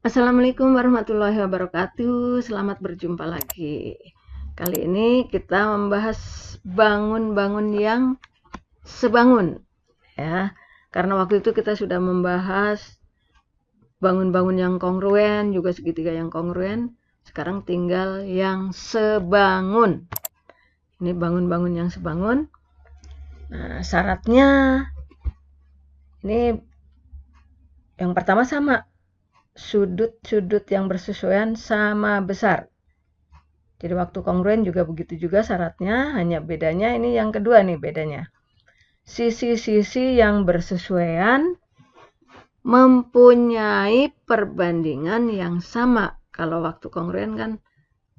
Assalamualaikum warahmatullahi wabarakatuh. Selamat berjumpa lagi. Kali ini kita membahas bangun-bangun yang sebangun, ya. Karena waktu itu kita sudah membahas bangun-bangun yang kongruen, juga segitiga yang kongruen. Sekarang tinggal yang sebangun. Ini bangun-bangun yang sebangun. Nah, syaratnya ini yang pertama sama. Sudut-sudut yang bersesuaian sama besar. Jadi waktu kongruen juga begitu juga syaratnya, hanya bedanya ini yang kedua nih bedanya. Sisi-sisi yang bersesuaian mempunyai perbandingan yang sama. Kalau waktu kongruen kan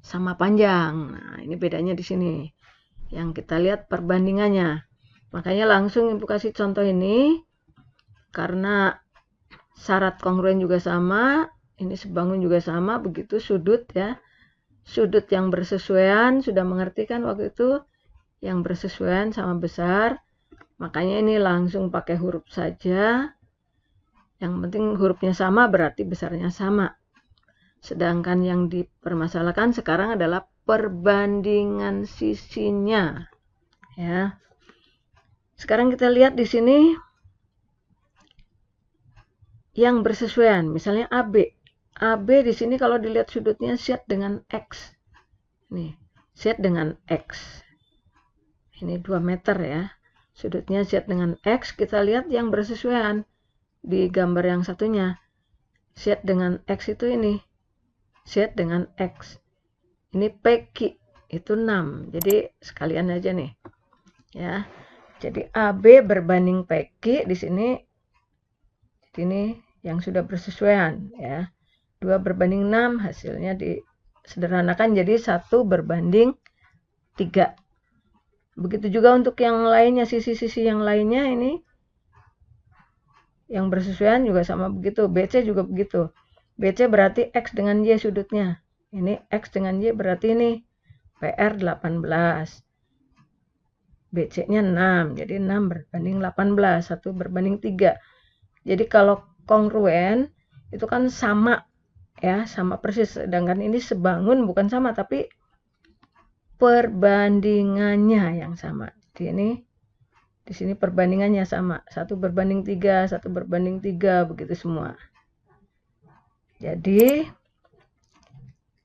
sama panjang. Nah, ini bedanya di sini. Yang kita lihat perbandingannya. Makanya langsung Ibu kasih contoh ini. Karena syarat kongruen juga sama, ini sebangun juga sama, begitu sudut ya. Sudut yang bersesuaian, sudah mengerti kan waktu itu, yang bersesuaian sama besar. Makanya ini langsung pakai huruf saja. Yang penting hurufnya sama berarti besarnya sama. Sedangkan yang dipermasalahkan sekarang adalah perbandingan sisinya. Ya. Sekarang kita lihat di sini yang bersesuaian, misalnya AB. AB di sini kalau dilihat sudutnya set dengan X. Nih, set dengan X. Ini 2 meter ya. Sudutnya set dengan X, kita lihat yang bersesuaian di gambar yang satunya. Set dengan X itu ini. Set dengan X. Ini PQ itu 6. Jadi sekalian aja nih. Ya. Jadi AB berbanding PQ di sini yang sudah bersesuaian ya. 2 berbanding 6 hasilnya disederhanakan jadi 1 berbanding 3. Begitu juga untuk yang lainnya, sisi-sisi yang lainnya ini yang bersesuaian juga sama begitu. BC juga begitu. BC berarti X dengan Y sudutnya. Ini X dengan Y berarti ini PR 18. BC-nya 6. Jadi 6 berbanding 18. 1 berbanding 3. Jadi kalau kongruen itu kan sama ya, sama persis. Sedangkan ini sebangun bukan sama tapi perbandingannya yang sama. Jadi di sini perbandingannya sama. 1 berbanding 3, 1 berbanding 3 begitu semua. Jadi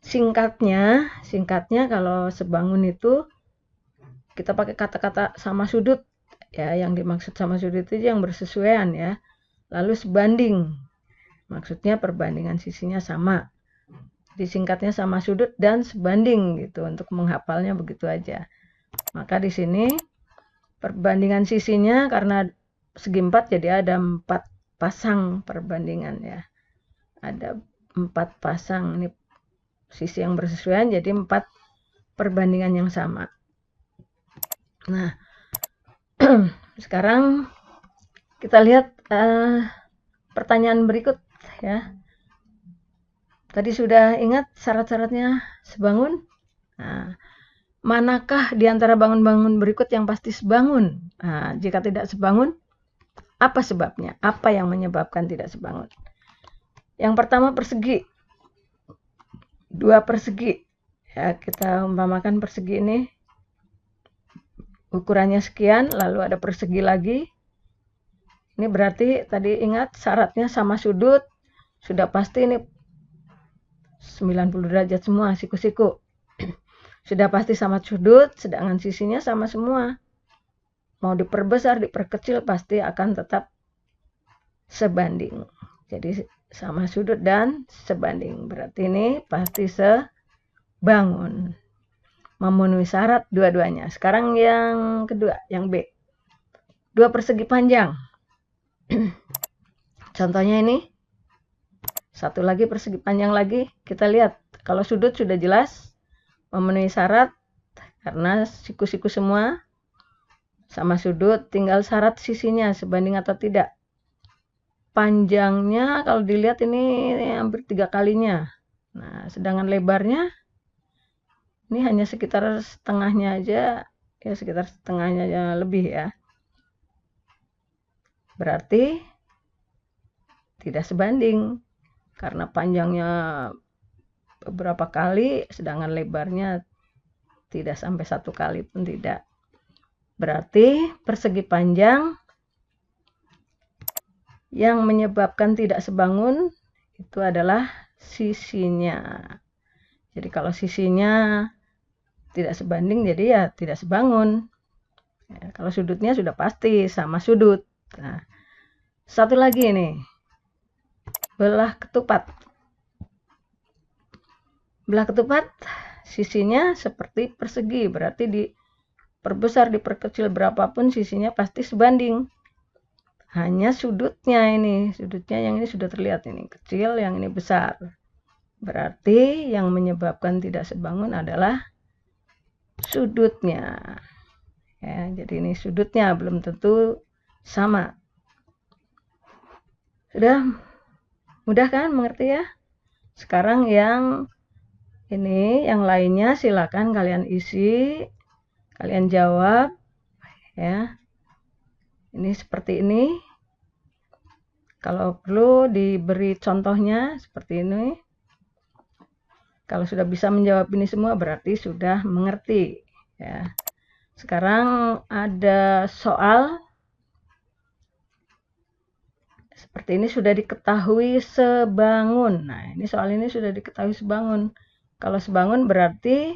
singkatnya kalau sebangun itu kita pakai kata-kata sama sudut ya, yang dimaksud sama sudut itu yang bersesuaian ya. Lalu sebanding, maksudnya perbandingan sisinya sama. Disingkatnya sama sudut dan sebanding gitu, untuk menghafalnya begitu aja. Maka di sini perbandingan sisinya karena segi 4 jadi ada 4 pasang perbandingan ya. Ada 4 pasang, ini sisi yang bersesuaian jadi 4 perbandingan yang sama. Nah, sekarang kita lihat pertanyaan berikut ya. Tadi sudah ingat syarat-syaratnya sebangun? Nah, manakah di antara bangun-bangun berikut yang pasti sebangun? Nah, jika tidak sebangun, apa sebabnya? Apa yang menyebabkan tidak sebangun? Yang pertama persegi. 2 persegi. Ya, kita umpamakan persegi ini ukurannya sekian, lalu ada persegi lagi. Ini berarti tadi ingat syaratnya sama sudut, sudah pasti ini 90 derajat semua siku-siku. Sudah pasti sama sudut, sedangkan sisinya sama semua. Mau diperbesar, diperkecil pasti akan tetap sebanding. Jadi sama sudut dan sebanding. Berarti ini pasti sebangun. Memenuhi syarat dua-duanya. Sekarang yang kedua, yang B. 2 persegi panjang. Contohnya ini. Satu lagi persegi panjang lagi. Kita lihat. Kalau sudut sudah jelas. Memenuhi syarat. Karena siku-siku semua. Sama sudut. Tinggal syarat sisinya. Sebanding atau tidak. Panjangnya kalau dilihat ini hampir 3 kalinya. Nah, sedangkan lebarnya. Ini hanya sekitar setengahnya aja. Ya sekitar setengahnya aja lebih ya. Berarti tidak sebanding. karena panjangnya beberapa kali, sedangkan lebarnya tidak sampai 1 kali pun tidak. Berarti persegi panjang yang menyebabkan tidak sebangun itu adalah sisinya. Jadi kalau sisinya tidak sebanding, jadi ya tidak sebangun. Ya, kalau sudutnya sudah pasti sama sudut. Nah, satu lagi nih, belah ketupat. Belah ketupat sisinya seperti persegi, berarti diperbesar, diperkecil berapapun sisinya pasti sebanding. Hanya sudutnya ini, sudutnya yang ini sudah terlihat, ini kecil, yang ini besar. Berarti yang menyebabkan tidak sebangun adalah sudutnya. Ya, jadi ini sudutnya belum tentu sama. Sudah mudah kan mengerti ya? Sekarang yang ini, yang lainnya silakan kalian isi, kalian jawab ya. Ini seperti ini. Kalau perlu diberi contohnya seperti ini. Kalau sudah bisa menjawab ini semua berarti sudah mengerti ya. Sekarang ada soal seperti ini, sudah diketahui sebangun. Nah, ini soal ini sudah diketahui sebangun. Kalau sebangun berarti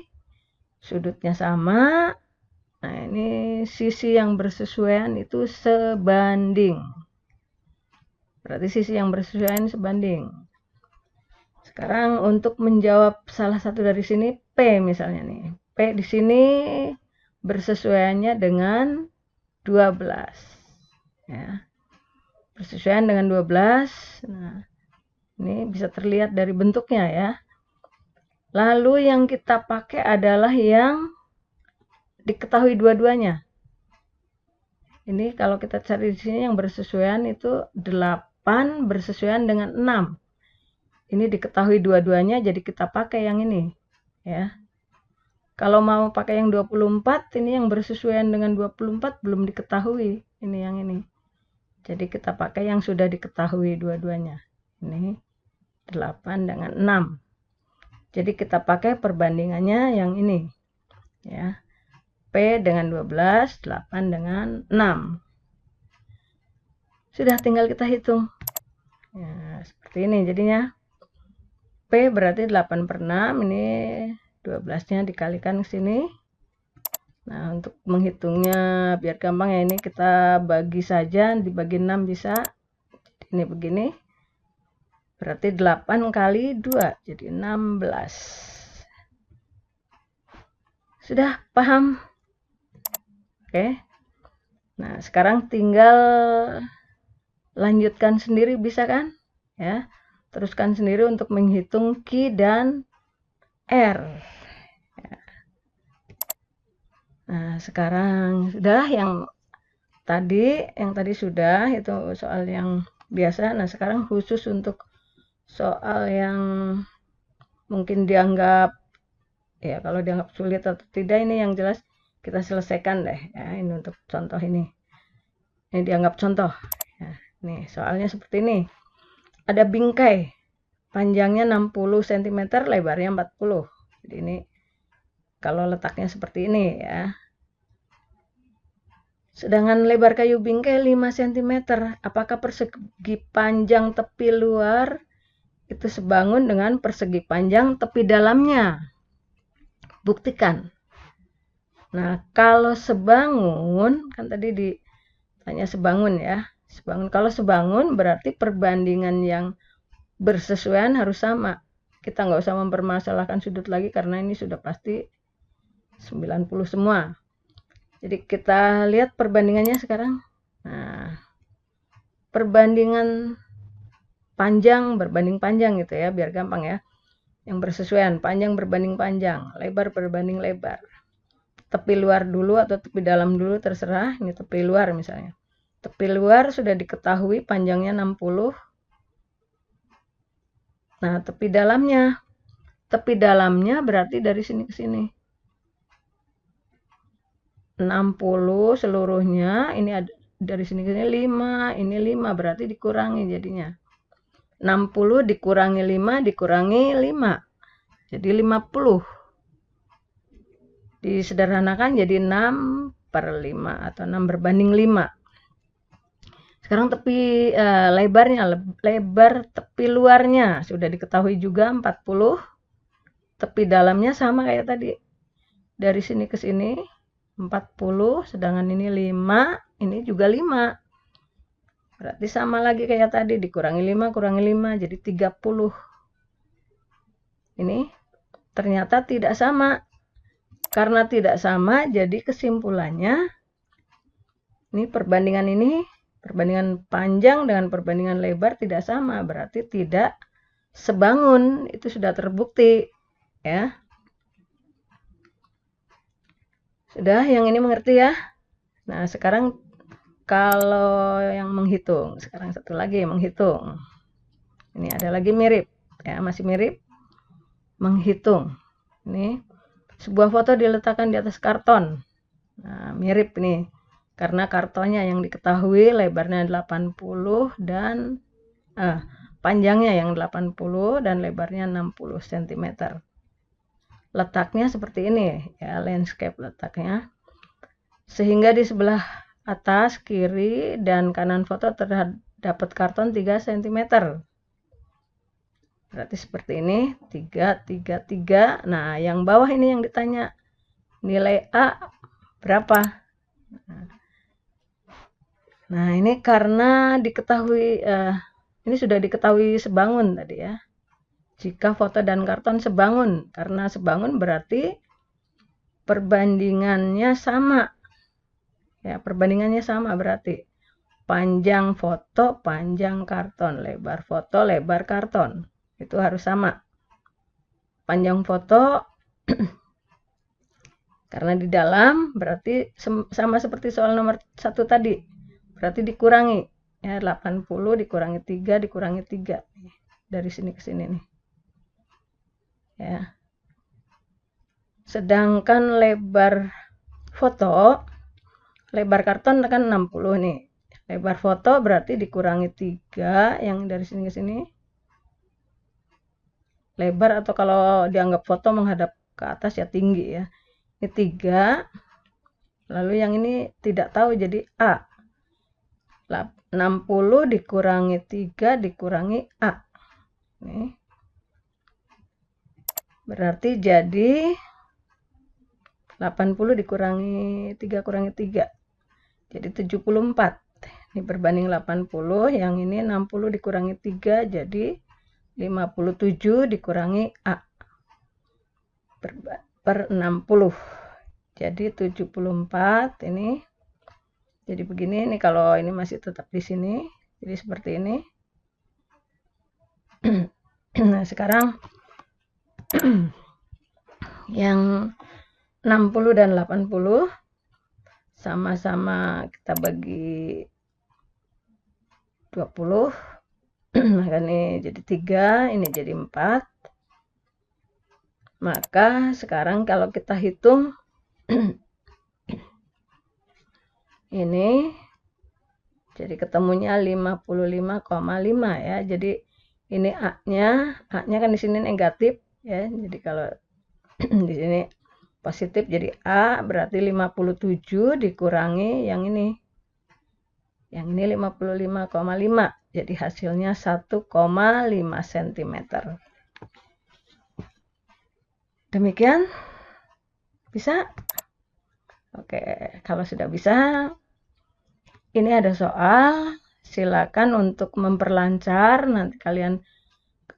sudutnya sama. Nah, ini sisi yang bersesuaian itu sebanding. Berarti sisi yang bersesuaian sebanding. Sekarang untuk menjawab salah satu dari sini, P misalnya nih. P di sini bersesuaiannya dengan 12. Ya. Bersesuaian dengan 12. Nah, ini bisa terlihat dari bentuknya ya. Lalu yang kita pakai adalah yang diketahui dua-duanya. Ini kalau kita cari di sini yang bersesuaian itu 8 bersesuaian dengan 6. Ini diketahui dua-duanya, jadi kita pakai yang ini ya. Kalau mau pakai yang 24, ini yang bersesuaian dengan 24 belum diketahui. Ini yang ini. Jadi kita pakai yang sudah diketahui dua-duanya. Ini 8 dengan 6. Jadi kita pakai perbandingannya yang ini ya. P dengan 12, 8 dengan 6. Sudah, tinggal kita hitung. Ya, seperti ini jadinya. P berarti 8/6, ini 12-nya dikalikan ke sini. Nah, untuk menghitungnya biar gampang ya, ini kita bagi saja, dibagi 6 bisa. Ini begini. Berarti 8 kali 2, jadi 16. Sudah paham? Oke. Nah, sekarang tinggal lanjutkan sendiri, bisa kan? Ya. Teruskan sendiri untuk menghitung Q dan R. Ya. Nah, sekarang sudah yang tadi sudah, itu soal yang biasa. Nah, sekarang khusus untuk soal yang mungkin dianggap ya, kalau dianggap sulit atau tidak, ini yang jelas kita selesaikan deh ya. Ini untuk contoh ini dianggap contoh ya. Nih soalnya seperti ini, ada bingkai panjangnya 60 cm, lebarnya 40. Jadi ini kalau letaknya seperti ini ya. Sedangkan lebar kayu bingkai 5 cm, apakah persegi panjang tepi luar itu sebangun dengan persegi panjang tepi dalamnya? Buktikan. Nah, kalau sebangun, kan tadi ditanya sebangun ya. Sebangun. Kalau sebangun berarti perbandingan yang bersesuaian harus sama. Kita nggak usah mempermasalahkan sudut lagi karena ini sudah pasti 90 semua. Jadi kita lihat perbandingannya sekarang. Nah, perbandingan panjang berbanding panjang gitu ya, biar gampang ya. Yang bersesuaian, panjang berbanding panjang, lebar berbanding lebar. Tepi luar dulu atau tepi dalam dulu terserah. Ini tepi luar misalnya. Tepi luar sudah diketahui panjangnya 60. Nah, tepi dalamnya. Tepi dalamnya berarti dari sini ke sini. 60 seluruhnya, ini ada dari sini ke sini 5, ini 5, berarti dikurangi jadinya. 60 dikurangi 5 dikurangi 5. Jadi 50. Disederhanakan jadi 6/5 atau 6 berbanding 5. Sekarang tepi lebarnya, lebar tepi luarnya sudah diketahui juga 40. Tepi dalamnya sama kayak tadi. Dari sini ke sini 40, sedangkan ini 5, ini juga 5. Berarti sama lagi kayak tadi, dikurangi 5 kurangi 5 jadi 30. Ini ternyata tidak sama. Karena tidak sama, jadi kesimpulannya ini perbandingan panjang dengan perbandingan lebar tidak sama, berarti tidak sebangun. Itu sudah terbukti, ya. Sudah, yang ini mengerti ya? Nah, sekarang kalau yang menghitung, sekarang satu lagi menghitung. Ini ada lagi mirip, ya, masih mirip. Menghitung. Ini sebuah foto diletakkan di atas karton. Nah, mirip nih. Karena kartonnya yang diketahui lebarnya 80 dan panjangnya yang 80 dan lebarnya 60 cm. Letaknya seperti ini, ya, landscape letaknya. Sehingga di sebelah atas, kiri, dan kanan foto terdapat karton 3 cm. Berarti seperti ini, 3, 3, 3. Nah, yang bawah ini yang ditanya. Nilai A berapa? Nah, ini karena diketahui, ini sudah diketahui sebangun tadi ya. Jika foto dan karton sebangun. Karena sebangun berarti perbandingannya sama. Ya, perbandingannya sama berarti. Panjang foto, panjang karton. Lebar foto, lebar karton. Itu harus sama. Panjang foto karena di dalam berarti sama seperti soal nomor 1 tadi. Berarti dikurangi. Ya, 80 dikurangi 3 dikurangi 3. Dari sini ke sini nih. Ya. Sedangkan lebar foto, lebar karton kan 60 nih. Lebar foto berarti dikurangi 3 yang dari sini ke sini. Lebar atau kalau dianggap foto menghadap ke atas ya tinggi ya. Ini 3. Lalu yang ini tidak tahu jadi A. 60 dikurangi 3 dikurangi A. Nih. Berarti jadi 80 dikurangi 3 kurangi 3. Jadi 74. Ini berbanding 80. Yang ini 60 dikurangi 3 jadi 57 dikurangi A per 60. Jadi 74 ini. Jadi begini, ini kalau ini masih tetap di sini. Jadi seperti ini. Nah, sekarang yang 60 dan 80 sama-sama kita bagi 20. Maka ini jadi 3, ini jadi 4. Maka sekarang kalau kita hitung ini jadi ketemunya 55,5 ya. Jadi ini A-nya kan di sini negatif ya. Jadi kalau di sini positif jadi A berarti 57 dikurangi yang ini. Yang ini 55,5. Jadi hasilnya 1,5 cm. Demikian. Bisa? Oke, kalau sudah bisa, ini ada soal. Silakan untuk memperlancar. Nanti kalian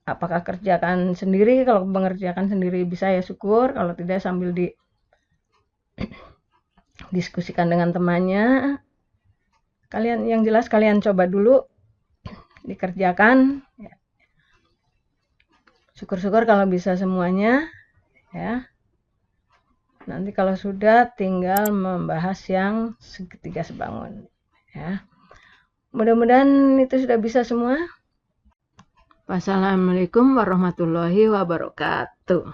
apakah kerjakan sendiri? Kalau mengerjakan sendiri bisa ya syukur. Kalau tidak sambil diskusikan dengan temannya. Kalian yang jelas kalian coba dulu dikerjakan. Syukur-syukur kalau bisa semuanya ya. Nanti kalau sudah tinggal membahas yang segitiga sebangun ya. Mudah-mudahan itu sudah bisa semua. Wassalamualaikum warahmatullahi wabarakatuh.